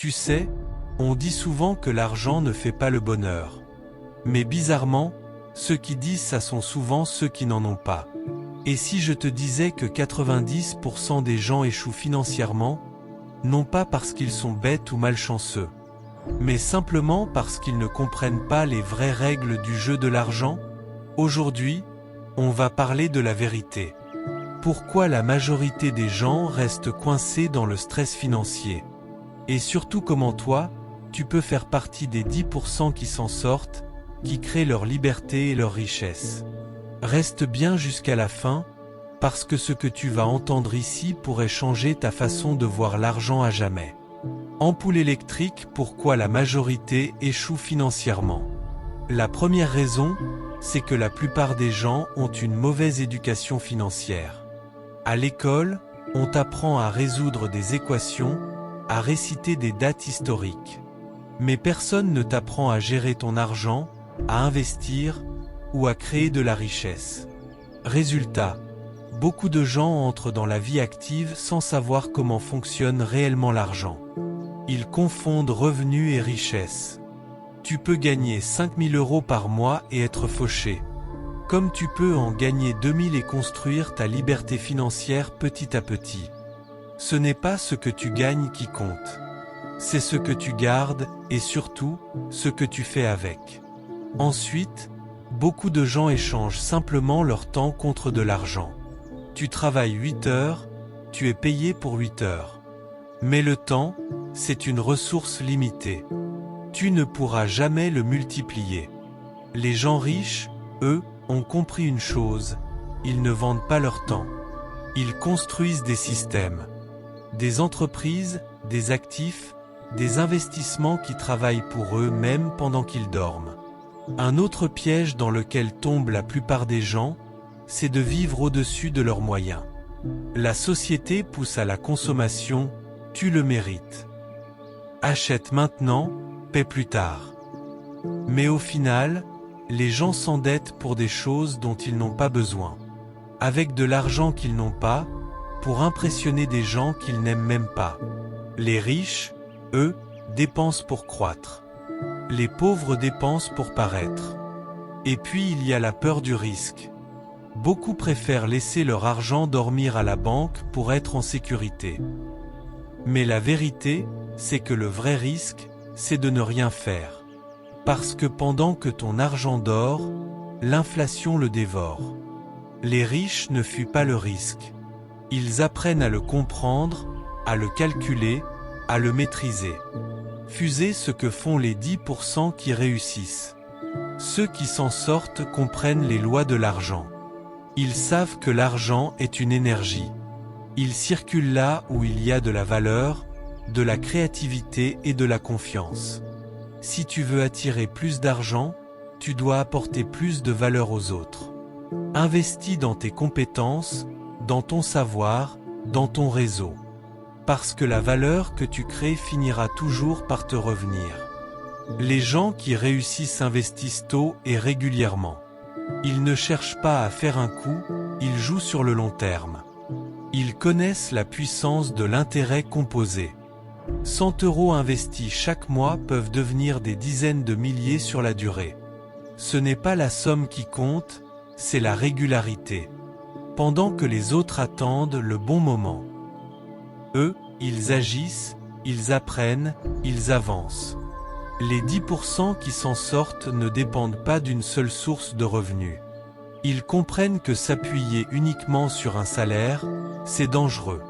Tu sais, on dit souvent que l'argent ne fait pas le bonheur. Mais bizarrement, ceux qui disent ça sont souvent ceux qui n'en ont pas. Et si je te disais que 90% des gens échouent financièrement, non pas parce qu'ils sont bêtes ou malchanceux, mais simplement parce qu'ils ne comprennent pas les vraies règles du jeu de l'argent? Aujourd'hui, on va parler de la vérité. Pourquoi la majorité des gens restent coincés dans le stress financier? Et surtout comment toi, tu peux faire partie des 10% qui s'en sortent, qui créent leur liberté et leur richesse. Reste bien jusqu'à la fin, parce que ce que tu vas entendre ici pourrait changer ta façon de voir l'argent à jamais. Ampoule électrique, pourquoi la majorité échoue financièrement? La première raison, c'est que la plupart des gens ont une mauvaise éducation financière. À l'école, on t'apprend à résoudre des équations, à réciter des dates historiques. Mais personne ne t'apprend à gérer ton argent, à investir ou à créer de la richesse. Résultat, beaucoup de gens entrent dans la vie active sans savoir comment fonctionne réellement l'argent. Ils confondent revenus et richesse. Tu peux gagner 5 000 € par mois et être fauché. Comme tu peux en gagner 2 000 et construire ta liberté financière petit à petit. Ce n'est pas ce que tu gagnes qui compte. C'est ce que tu gardes et surtout, ce que tu fais avec. Ensuite, beaucoup de gens échangent simplement leur temps contre de l'argent. Tu travailles 8 heures, tu es payé pour 8 heures. Mais le temps, c'est une ressource limitée. Tu ne pourras jamais le multiplier. Les gens riches, eux, ont compris une chose, ils ne vendent pas leur temps. Ils construisent des systèmes, des entreprises, des actifs, des investissements qui travaillent pour eux même pendant qu'ils dorment. Un autre piège dans lequel tombent la plupart des gens, c'est de vivre au-dessus de leurs moyens. La société pousse à la consommation, tu le mérites. Achète maintenant, paie plus tard. Mais au final, les gens s'endettent pour des choses dont ils n'ont pas besoin. Avec de l'argent qu'ils n'ont pas, pour impressionner des gens qu'ils n'aiment même pas. Les riches, eux, dépensent pour croître. Les pauvres dépensent pour paraître. Et puis il y a la peur du risque. Beaucoup préfèrent laisser leur argent dormir à la banque pour être en sécurité. Mais la vérité, c'est que le vrai risque, c'est de ne rien faire. Parce que pendant que ton argent dort, l'inflation le dévore. Les riches ne fuient pas le risque. Ils apprennent à le comprendre, à le calculer, à le maîtriser. Fusez ce que font les 10% qui réussissent. Ceux qui s'en sortent comprennent les lois de l'argent. Ils savent que l'argent est une énergie. Il circule là où il y a de la valeur, de la créativité et de la confiance. Si tu veux attirer plus d'argent, tu dois apporter plus de valeur aux autres. Investis dans tes compétences, dans ton savoir, dans ton réseau. Parce que la valeur que tu crées finira toujours par te revenir. Les gens qui réussissent investissent tôt et régulièrement. Ils ne cherchent pas à faire un coup, ils jouent sur le long terme. Ils connaissent la puissance de l'intérêt composé. 100 € investis chaque mois peuvent devenir des dizaines de milliers sur la durée. Ce n'est pas la somme qui compte, c'est la régularité. Pendant que les autres attendent le bon moment. Eux, ils agissent, ils apprennent, ils avancent. Les 10% qui s'en sortent ne dépendent pas d'une seule source de revenus. Ils comprennent que s'appuyer uniquement sur un salaire, c'est dangereux.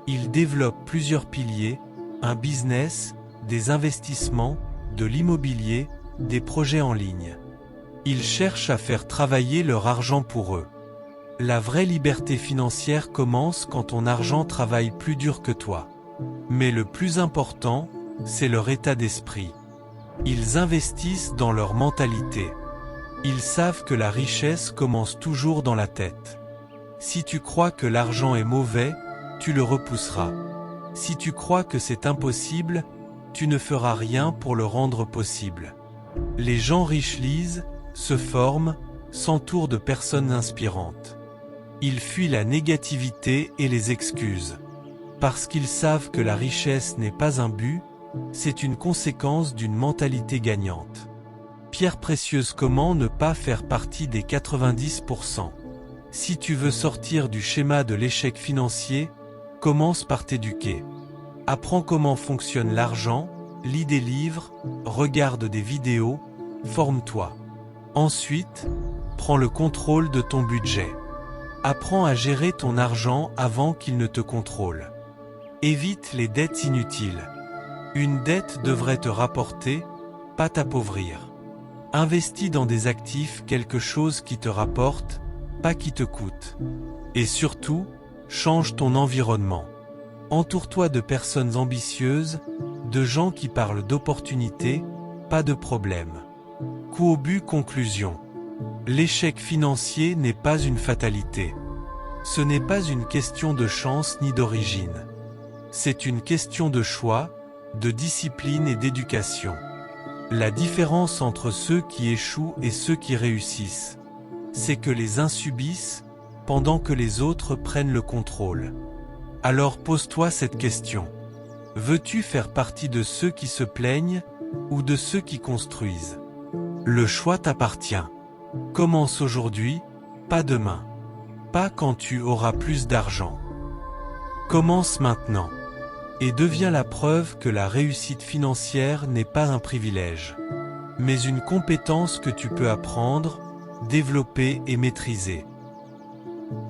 Ils développent plusieurs piliers, un business, des investissements, de l'immobilier, des projets en ligne. Ils cherchent à faire travailler leur argent pour eux. La vraie liberté financière commence quand ton argent travaille plus dur que toi. Mais le plus important, c'est leur état d'esprit. Ils investissent dans leur mentalité. Ils savent que la richesse commence toujours dans la tête. Si tu crois que l'argent est mauvais, tu le repousseras. Si tu crois que c'est impossible, tu ne feras rien pour le rendre possible. Les gens riches lisent, se forment, s'entourent de personnes inspirantes. Ils fuient la négativité et les excuses. Parce qu'ils savent que la richesse n'est pas un but, C'est une conséquence d'une mentalité gagnante. Pierre précieuse, comment ne pas faire partie des 90%? Si tu veux sortir du schéma de l'échec financier, commence par t'éduquer. Apprends comment fonctionne l'argent, lis des livres, regarde des vidéos, forme-toi. Ensuite, prends le contrôle de ton budget. Apprends à gérer ton argent avant qu'il ne te contrôle. Évite les dettes inutiles. Une dette devrait te rapporter, pas t'appauvrir. Investis dans des actifs, quelque chose qui te rapporte, pas qui te coûte. Et surtout, change ton environnement. Entoure-toi de personnes ambitieuses, de gens qui parlent d'opportunités, pas de problèmes. Coup au but, conclusion. L'échec financier n'est pas une fatalité. Ce n'est pas une question de chance ni d'origine. C'est une question de choix, de discipline et d'éducation. La différence entre ceux qui échouent et ceux qui réussissent, c'est que les uns subissent, pendant que les autres prennent le contrôle. Alors pose-toi cette question. Veux-tu faire partie de ceux qui se plaignent, ou de ceux qui construisent? Le choix t'appartient. Commence aujourd'hui, pas demain. Pas quand tu auras plus d'argent. Commence maintenant. Et deviens la preuve que la réussite financière n'est pas un privilège, mais une compétence que tu peux apprendre, développer et maîtriser.